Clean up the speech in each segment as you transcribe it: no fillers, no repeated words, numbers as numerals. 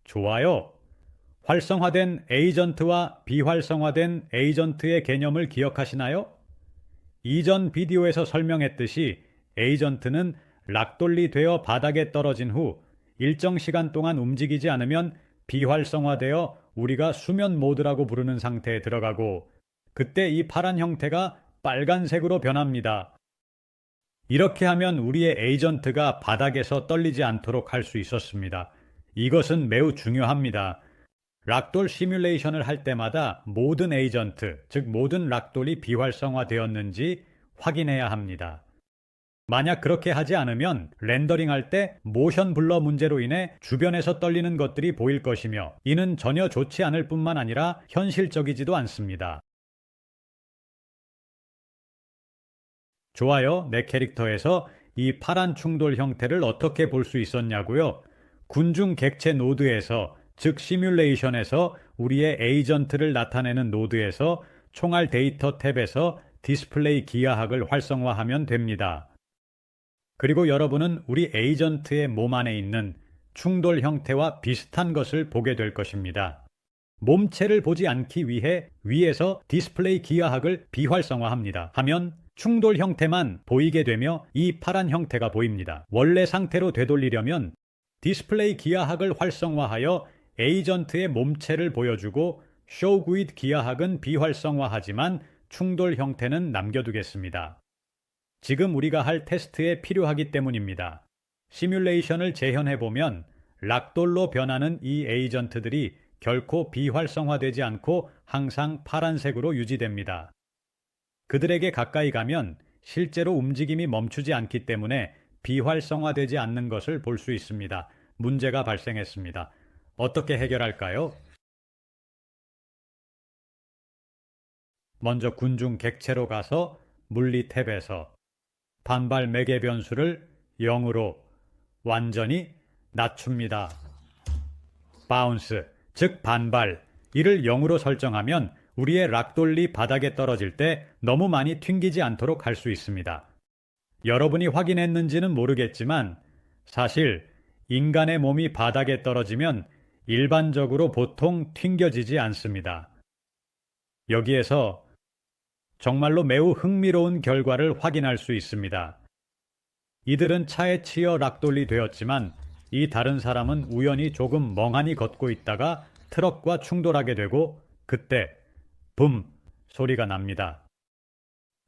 좋아요. 활성화된 에이전트와 비활성화된 에이전트의 개념을 기억하시나요? 이전 비디오에서 설명했듯이 에이전트는 락돌리 되어 바닥에 떨어진 후 일정 시간 동안 움직이지 않으면 비활성화되어 우리가 수면 모드라고 부르는 상태에 들어가고, 그때 이 파란 형태가 빨간색으로 변합니다. 이렇게 하면 우리의 에이전트가 바닥에서 떨리지 않도록 할 수 있었습니다. 이것은 매우 중요합니다. 락돌 시뮬레이션을 할 때마다 모든 에이전트, 즉 모든 락돌이 비활성화되었는지 확인해야 합니다. 만약 그렇게 하지 않으면 렌더링할 때 모션 블러 문제로 인해 주변에서 떨리는 것들이 보일 것이며, 이는 전혀 좋지 않을 뿐만 아니라 현실적이지도 않습니다. 좋아요. 내 캐릭터에서 이 파란 충돌 형태를 어떻게 볼 수 있었냐고요? 군중 객체 노드에서, 즉 시뮬레이션에서 우리의 에이전트를 나타내는 노드에서 총알 데이터 탭에서 디스플레이 기하학을 활성화하면 됩니다. 그리고 여러분은 우리 에이전트의 몸 안에 있는 충돌 형태와 비슷한 것을 보게 될 것입니다. 몸체를 보지 않기 위해 위에서 디스플레이 기하학을 비활성화합니다. 하면 충돌 형태만 보이게 되며 이 파란 형태가 보입니다. 원래 상태로 되돌리려면 디스플레이 기하학을 활성화하여 에이전트의 몸체를 보여주고, 쇼 구이드 기하학은 비활성화하지만 충돌 형태는 남겨두겠습니다. 지금 우리가 할 테스트에 필요하기 때문입니다. 시뮬레이션을 재현해보면 락돌로 변하는 이 에이전트들이 결코 비활성화되지 않고 항상 파란색으로 유지됩니다. 그들에게 가까이 가면 실제로 움직임이 멈추지 않기 때문에 비활성화되지 않는 것을 볼 수 있습니다. 문제가 발생했습니다. 어떻게 해결할까요? 먼저 군중 객체로 가서 물리 탭에서 반발 매개 변수를 0으로 완전히 낮춥니다. 바운스, 즉 반발, 이를 0으로 설정하면 우리의 락돌리 바닥에 떨어질 때 너무 많이 튕기지 않도록 할 수 있습니다. 여러분이 확인했는지는 모르겠지만 사실 인간의 몸이 바닥에 떨어지면 일반적으로 보통 튕겨지지 않습니다. 여기에서 정말로 매우 흥미로운 결과를 확인할 수 있습니다. 이들은 차에 치여 락돌리 되었지만 이 다른 사람은 우연히 조금 멍하니 걷고 있다가 트럭과 충돌하게 되고, 그때 붐 소리가 납니다.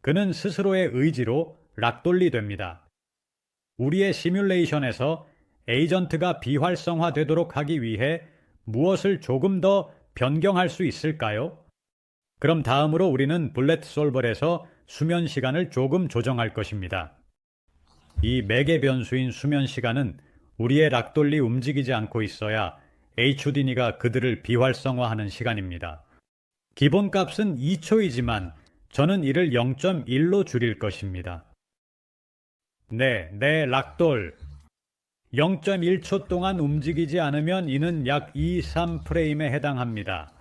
그는 스스로의 의지로 락돌리 됩니다. 우리의 시뮬레이션에서 에이전트가 비활성화되도록 하기 위해 무엇을 조금 더 변경할 수 있을까요? 그럼 다음으로 우리는 블렛 솔벌에서 수면 시간을 조금 조정할 것입니다. 이 매개 변수인 수면 시간은 우리의 락돌리 움직이지 않고 있어야 HOD니가 그들을 비활성화하는 시간입니다. 기본값은 2초이지만 저는 이를 0.1로 줄일 것입니다. 네, 내 락돌 0.1초 동안 움직이지 않으면 이는 약 2-3프레임에 해당합니다.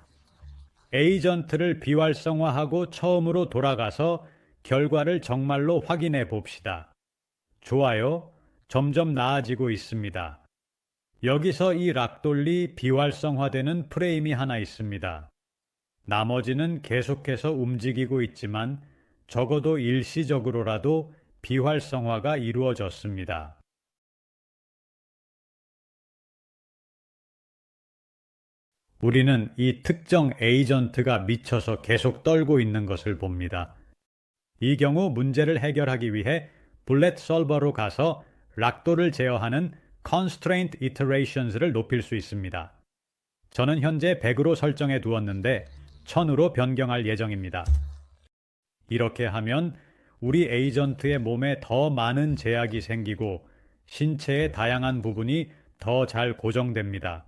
에이전트를 비활성화하고 처음으로 돌아가서 결과를 정말로 확인해 봅시다. 좋아요. 점점 나아지고 있습니다. 여기서 이 락돌리 비활성화되는 프레임이 하나 있습니다. 나머지는 계속해서 움직이고 있지만 적어도 일시적으로라도 비활성화가 이루어졌습니다. 우리는 이 특정 에이전트가 미쳐서 계속 떨고 있는 것을 봅니다. 이 경우 문제를 해결하기 위해 블렛 솔버로 가서 락돌을 제어하는 Constraint Iterations를 높일 수 있습니다. 저는 현재 100으로 설정해 두었는데 1000으로 변경할 예정입니다. 이렇게 하면 우리 에이전트의 몸에 더 많은 제약이 생기고 신체의 다양한 부분이 더 잘 고정됩니다.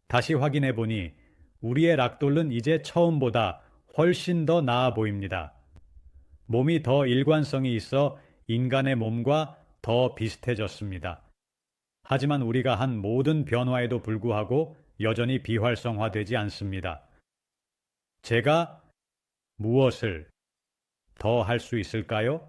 다시 확인해 보니 우리의 락돌은 이제 처음보다 훨씬 더 나아 보입니다. 몸이 더 일관성이 있어 인간의 몸과 더 비슷해졌습니다. 하지만 우리가 한 모든 변화에도 불구하고 여전히 비활성화되지 않습니다. 제가 무엇을 더 할 수 있을까요?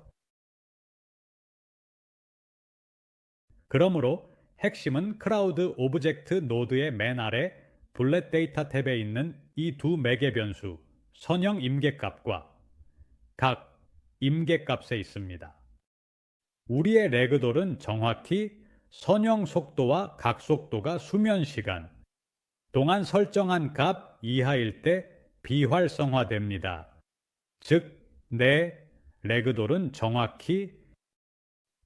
그러므로 핵심은 크라우드 오브젝트 노드의 맨 아래 블렛 데이터 탭에 있는 이 두 매개 변수, 선형 임계값과 각 임계값에 있습니다. 우리의 레그돌은 정확히 선형 속도와 각 속도가 수면 시간 동안 설정한 값 이하일 때 비활성화됩니다. 즉, 내 레그돌은 정확히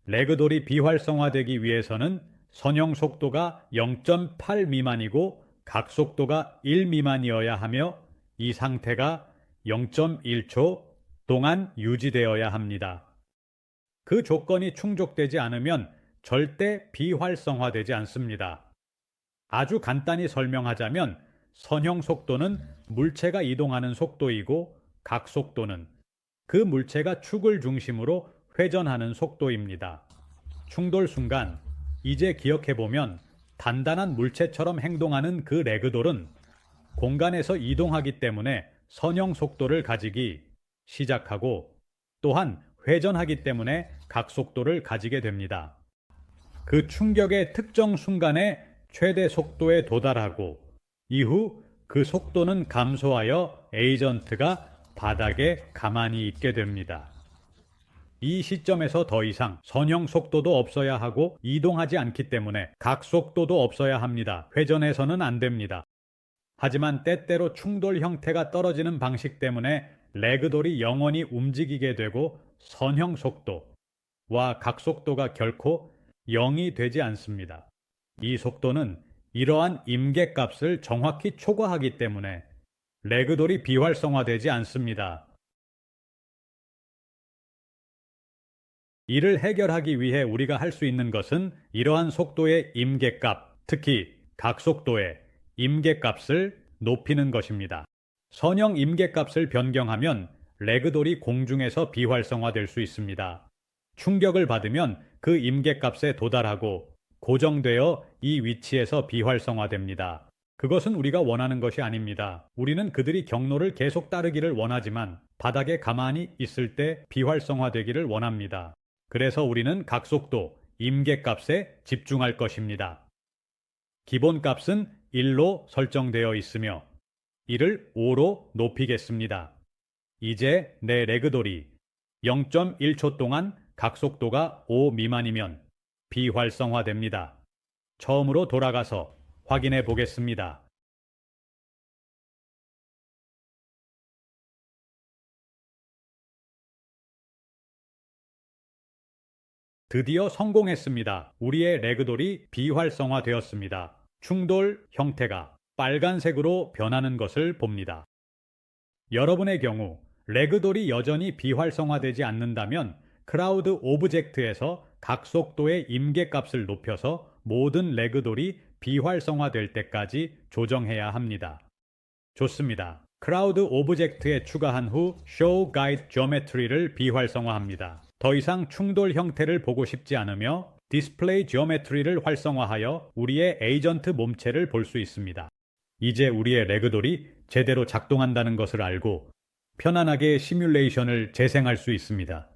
레그돌이 비활성화되기 위해서는 선형 속도가 0.8 미만이고 각 속도가 1 미만이어야 하며 이 상태가 0.1초 동안 유지되어야 합니다. 그 조건이 충족되지 않으면 절대 비활성화되지 않습니다. 아주 간단히 설명하자면 선형 속도는 물체가 이동하는 속도이고 각 속도는 그 물체가 축을 중심으로 회전하는 속도입니다. 충돌 순간 이제 기억해보면 단단한 물체처럼 행동하는 그 레그돌은 공간에서 이동하기 때문에 선형 속도를 가지기 시작하고 또한 회전하기 때문에 각 속도를 가지게 됩니다. 그 충격의 특정 순간에 최대 속도에 도달하고 이후 그 속도는 감소하여 에이전트가 바닥에 가만히 있게 됩니다. 이 시점에서 더 이상 선형 속도도 없어야 하고 이동하지 않기 때문에 각 속도도 없어야 합니다. 회전해서는 안 됩니다. 하지만 때때로 충돌 형태가 떨어지는 방식 때문에 레그돌이 영원히 움직이게 되고 선형 속도와 각 속도가 결코 0이 되지 않습니다. 이 속도는 이러한 임계값을 정확히 초과하기 때문에 레그돌이 비활성화되지 않습니다. 이를 해결하기 위해 우리가 할 수 있는 것은 이러한 속도의 임계값, 특히 각 속도의 임계값을 높이는 것입니다. 선형 임계값을 변경하면 레그돌이 공중에서 비활성화될 수 있습니다. 충격을 받으면 그 임계값에 도달하고 고정되어 이 위치에서 비활성화됩니다. 그것은 우리가 원하는 것이 아닙니다. 우리는 그들이 경로를 계속 따르기를 원하지만 바닥에 가만히 있을 때 비활성화되기를 원합니다. 그래서 우리는 각속도, 임계값에 집중할 것입니다. 기본값은 1로 설정되어 있으며 이를 5로 높이겠습니다. 이제 내 레그돌이 0.1초 동안 각속도가 5 미만이면 비활성화됩니다. 처음으로 돌아가서 확인해 보겠습니다. 드디어 성공했습니다. 우리의 레그돌이 비활성화되었습니다. 충돌 형태가 빨간색으로 변하는 것을 봅니다. 여러분의 경우 레그돌이 여전히 비활성화되지 않는다면 크라우드 오브젝트에서 각 속도의 임계값을 높여서 모든 레그돌이 비활성화될 때까지 조정해야 합니다. 좋습니다. 크라우드 오브젝트에 추가한 후 Show Guide Geometry를 비활성화합니다. 더 이상 충돌 형태를 보고 싶지 않으며 디스플레이 지오메트리를 활성화하여 우리의 에이전트 몸체를 볼 수 있습니다. 이제 우리의 레그돌이 제대로 작동한다는 것을 알고 편안하게 시뮬레이션을 재생할 수 있습니다.